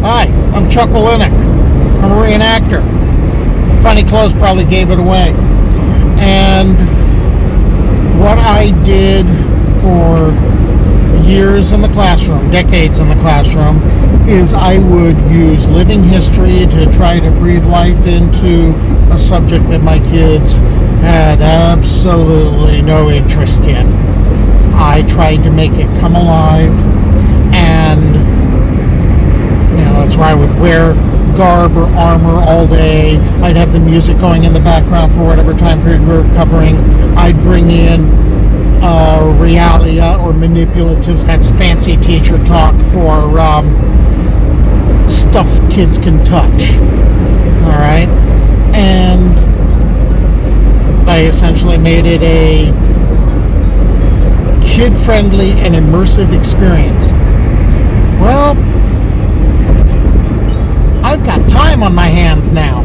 Hi, I'm Chuck Olenek. I'm a reenactor. Funny clothes probably gave it away. And what I did for years in the classroom, decades in the classroom, is I would use living history to try to breathe life into a subject that my kids had absolutely no interest in. I tried to make it come alive, and that's why I would wear garb or armor all day. I'd have the music going in the background for whatever time period we were covering. I'd bring in realia or manipulatives. That's fancy teacher talk for stuff kids can touch. All right, and I essentially made it a kid-friendly and immersive experience. Well, I've got time on my hands now,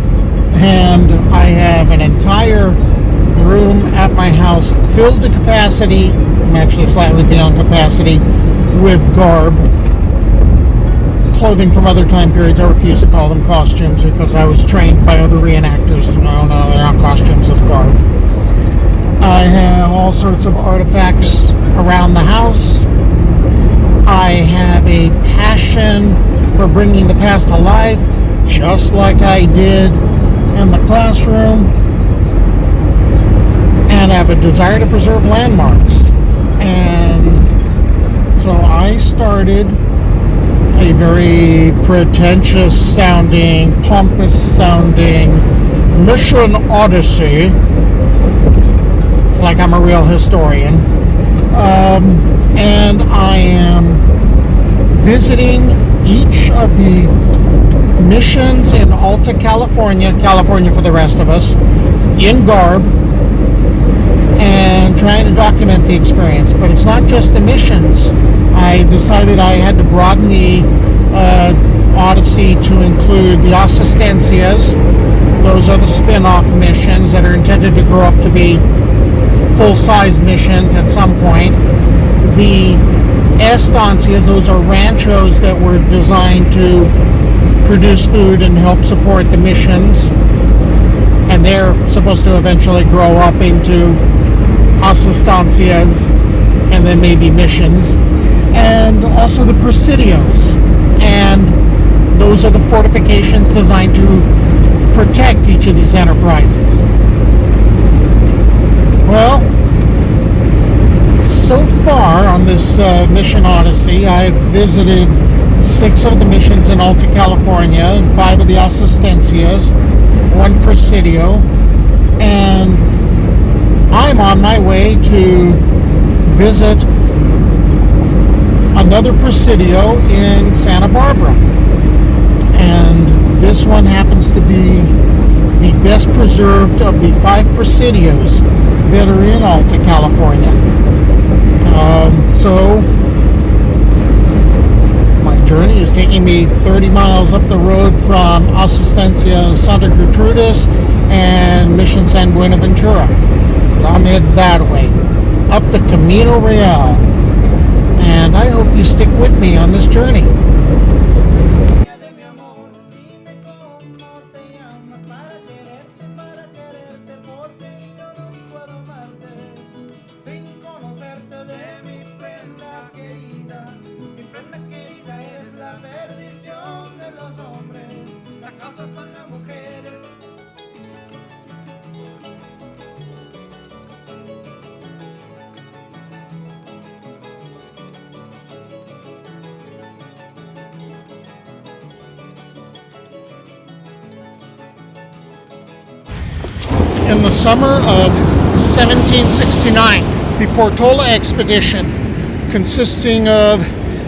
and I have an entire room at my house filled to capacity. I'm actually slightly beyond capacity with garb, clothing from other time periods. I refuse to call them costumes because I was trained by other reenactors. No, they're not costumes, it's garb. I have all sorts of artifacts around the house. I have a passion for bringing the past to life, just like I did in the classroom, and I have a desire to preserve landmarks. And so I started a very pretentious sounding, pompous sounding mission Odyssey, like I'm a real historian, and I am visiting each of the missions in Alta California for the rest of us, in garb, and trying to document the experience. But it's not just the missions. I decided I had to broaden the Odyssey to include the assistencias. Those are the spin-off missions that are intended to grow up to be full-size missions at some point. The estancias, those are ranchos that were designed to produce food and help support the missions, and they're supposed to eventually grow up into assistancias and then maybe missions. And also the Presidios, and those are the fortifications designed to protect each of these enterprises. Well, so far on this mission Odyssey, I've visited 6 of the missions in Alta California and 5 of the assistencias, 1 Presidio, and I'm on my way to visit another Presidio in Santa Barbara. And this one happens to be the best preserved of the 5 Presidios that are in Alta California. So my journey is taking me 30 miles up the road from Asistencia Santa Gertrudis and Mission San Buenaventura. I'm headed that way, up the Camino Real. And I hope you stick with me on this journey. In the summer of 1769, the Portola expedition, consisting of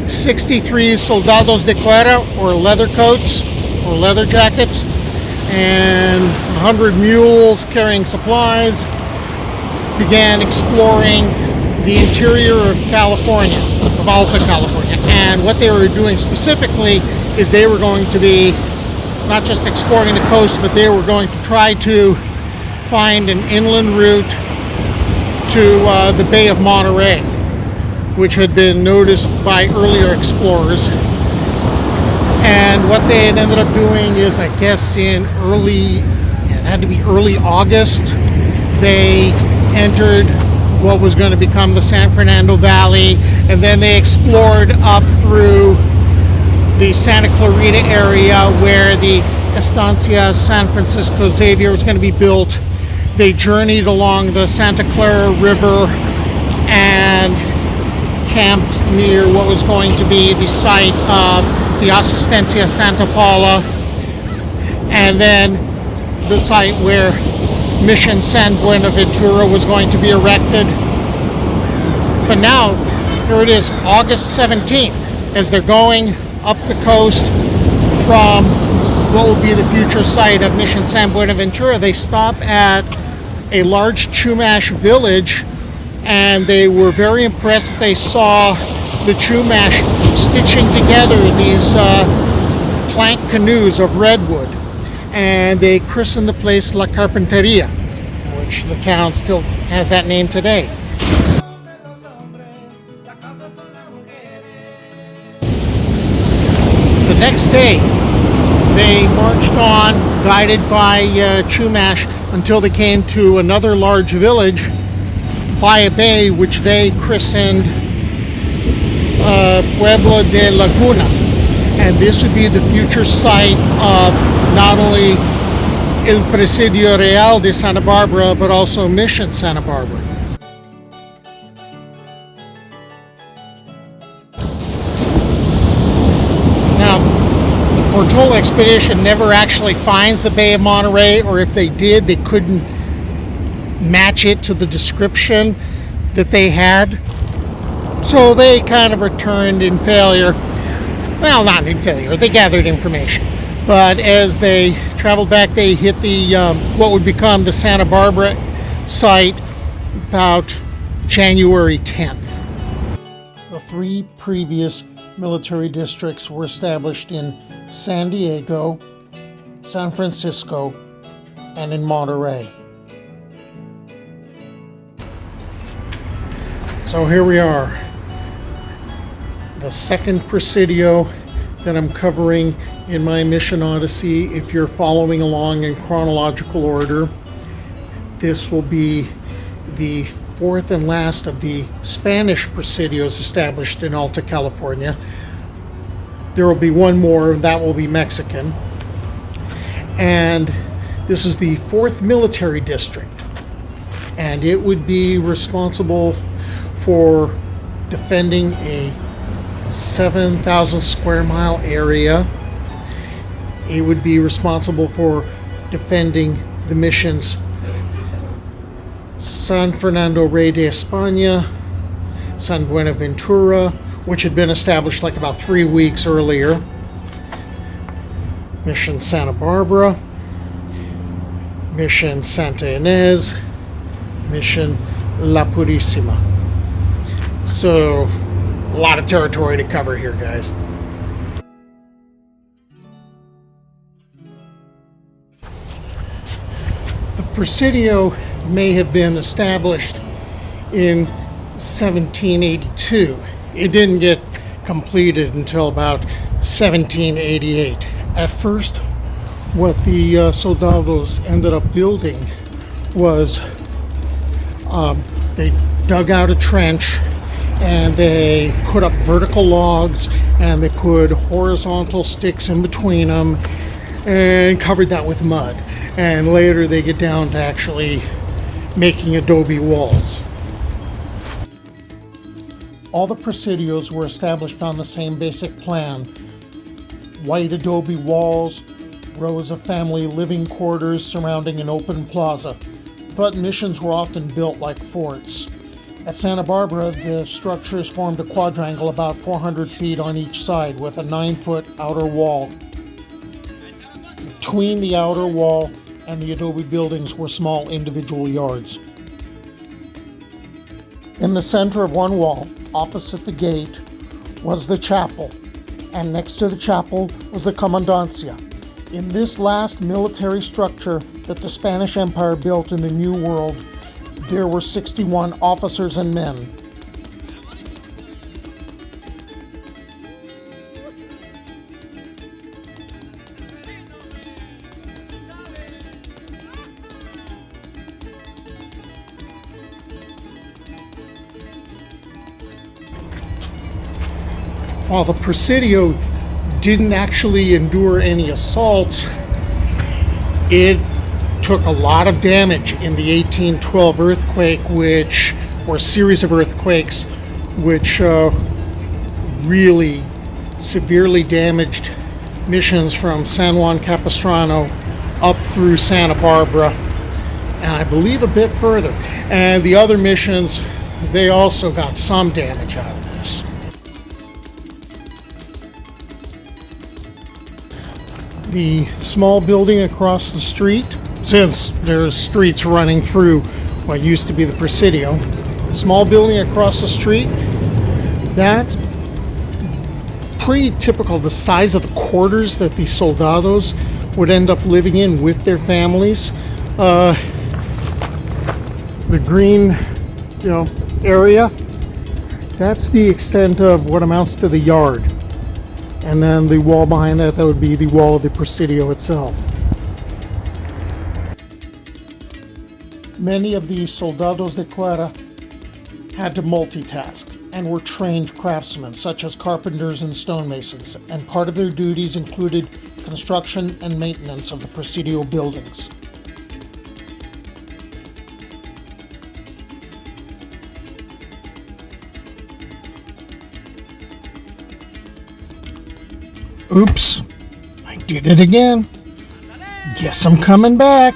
63 soldados de cuera, or leather coats, or leather jackets, and 100 mules carrying supplies, began exploring the interior of California, of Alta California. And what they were doing specifically is they were going to be not just exploring the coast, but they were going to try to find an inland route to the Bay of Monterey, which had been noticed by earlier explorers. And what they had ended up doing is, I guess it had to be early August, they entered what was going to become the San Fernando Valley, and then they explored up through the Santa Clarita area where the Estancia San Francisco Xavier was going to be built. They journeyed along the Santa Clara River and camped near what was going to be the site of the Asistencia Santa Paula, and then the site where Mission San Buenaventura was going to be erected. But now, here it is, August 17th, as they're going up the coast from what will be the future site of Mission San Buenaventura. They stop at a large Chumash village, and they were very impressed. They saw the Chumash stitching together these plank canoes of redwood, and they christened the place La Carpinteria, which the town still has that name today. The next day, they marched on, guided by Chumash, until they came to another large village by a bay, which they christened Pueblo de Laguna. And this would be the future site of not only El Presidio Real de Santa Barbara, but also Mission Santa Barbara. Now, the Portola expedition never actually finds the Bay of Monterey, or if they did, they couldn't match it to the description that they had. So they kind of returned in failure. Well, not in failure, they gathered information. But as they traveled back, they hit the what would become the Santa Barbara site about January 10th. The three previous military districts were established in San Diego, San Francisco, and in Monterey. So here we are, the second Presidio that I'm covering in my Mission Odyssey. If you're following along in chronological order, this will be the fourth and last of the Spanish Presidios established in Alta California. There will be one more, that will be Mexican. And this is the fourth military district, and it would be responsible for defending a 7,000 square mile area. It would be responsible for defending the missions San Fernando Rey de España, San Buenaventura, which had been established like about 3 weeks earlier, Mission Santa Barbara, Mission Santa Ynez, Mission La Purísima. So, a lot of territory to cover here, guys. The Presidio may have been established in 1782. It didn't get completed until about 1788. At first, what the soldados ended up building was they dug out a trench, and they put up vertical logs, and they put horizontal sticks in between them and covered that with mud. And later they get down to actually making adobe walls. All the Presidios were established on the same basic plan: white adobe walls, rows of family living quarters surrounding an open plaza. But missions were often built like forts. At Santa Barbara, the structures formed a quadrangle about 400 feet on each side, with a 9-foot outer wall. Between the outer wall and the adobe buildings were small individual yards. In the center of one wall, opposite the gate, was the chapel, and next to the chapel was the comandancia. In this last military structure that the Spanish Empire built in the New World, there were 61 officers and men. While the Presidio didn't actually endure any assaults, it took a lot of damage in the 1812 earthquake, or series of earthquakes, which really severely damaged missions from San Juan Capistrano up through Santa Barbara, and I believe a bit further. And the other missions, they also got some damage out of this. The small building across the street, since there's streets running through what used to be the Presidio, the small building across the street, that's pretty typical, the size of the quarters that the soldados would end up living in with their families. The green, area, that's the extent of what amounts to the yard. And then the wall behind that, that would be the wall of the Presidio itself. Many of the soldados de guerra had to multitask and were trained craftsmen, such as carpenters and stonemasons, and part of their duties included construction and maintenance of the Presidio buildings. Oops, I did it again. Guess I'm coming back.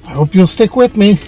I hope you'll stick with me.